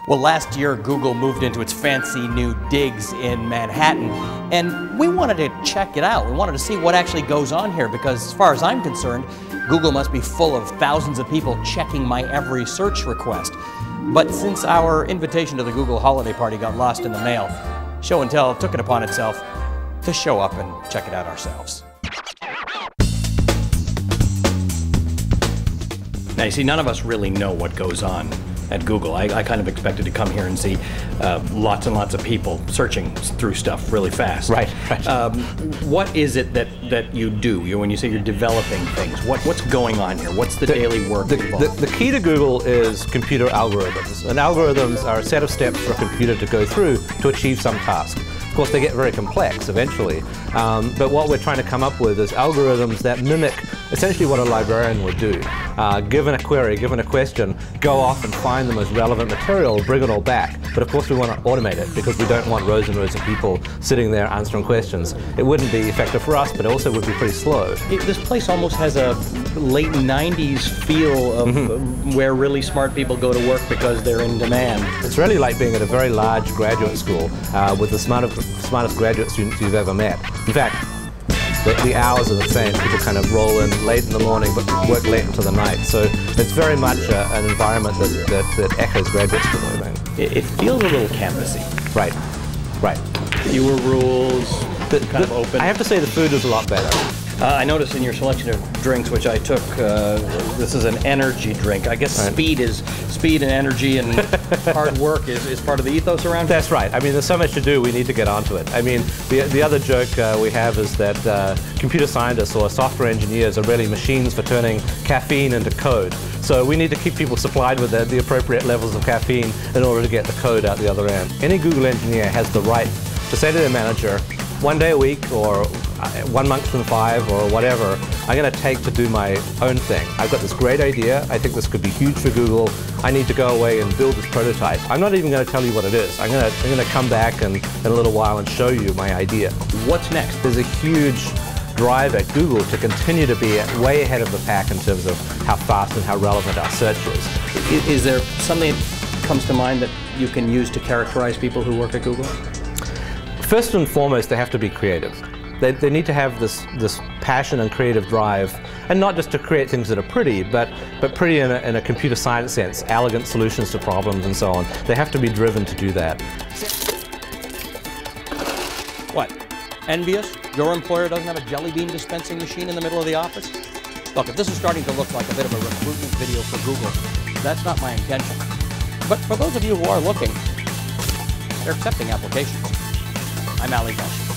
Well, last year Google moved into its fancy new digs in Manhattan, and we wanted to check it out. We wanted to see what actually goes on here because, as far as I'm concerned, Google must be full of thousands of people checking my every search request. But since our invitation to the Google holiday party got lost in the mail, Show and Tell took it upon itself to show up and check it out ourselves. Now, you see, none of us really know what goes on at Google. I kind of expected to come here and see lots and lots of people searching through stuff really fast. Right. What is it that you do? When you say you're developing things, what's going on here? What's the daily work involved? The key to Google is computer algorithms. And algorithms are a set of steps for a computer to go through to achieve some task. Of course, they get very complex eventually, but what we're trying to come up with is algorithms that mimic essentially what a librarian would do. Given a query, given a question, go off and find the most relevant material, bring it all back. But of course we want to automate it because we don't want rows and rows of people sitting there answering questions. It wouldn't be effective for us, but it also would be pretty slow. This place almost has a late 90s feel of where really smart people go to work because they're in demand. It's really like being at a very large graduate school with the smartest graduate students you've ever met. In fact, the hours are the same. People kind of roll in late in the morning but work late into the night. So it's very much an environment that echoes graduate school, I think. It feels a little campusy. Right. Fewer rules, kind of open. I have to say the food is a lot better. I noticed in your selection of drinks, which I took, this is an energy drink. I guess speed and energy and hard work is part of the ethos around here? That's right. I mean, there's so much to do, we need to get onto it. I mean, the other joke we have is that computer scientists or software engineers are really machines for turning caffeine into code. So we need to keep people supplied with the appropriate levels of caffeine in order to get the code out the other end. Any Google engineer has the right to say to their manager, 1 day a week or 1 month in 5 or whatever, I'm going to take to do my own thing. I've got this great idea. I think this could be huge for Google. I need to go away and build this prototype. I'm not even going to tell you what it is. I'm going to come back in a little while and show you my idea. What's next? There's a huge drive at Google to continue to be way ahead of the pack in terms of how fast and how relevant our search is. Is there something that comes to mind that you can use to characterize people who work at Google? First and foremost, they have to be creative. They need to have this passion and creative drive, and not just to create things that are pretty, but pretty in a computer science sense, elegant solutions to problems and so on. They have to be driven to do that. What? Envious? Your employer doesn't have a jelly bean dispensing machine in the middle of the office? Look, if this is starting to look like a bit of a recruitment video for Google, that's not my intention. But for those of you who are looking, they're accepting applications. I'm Ali Velshi.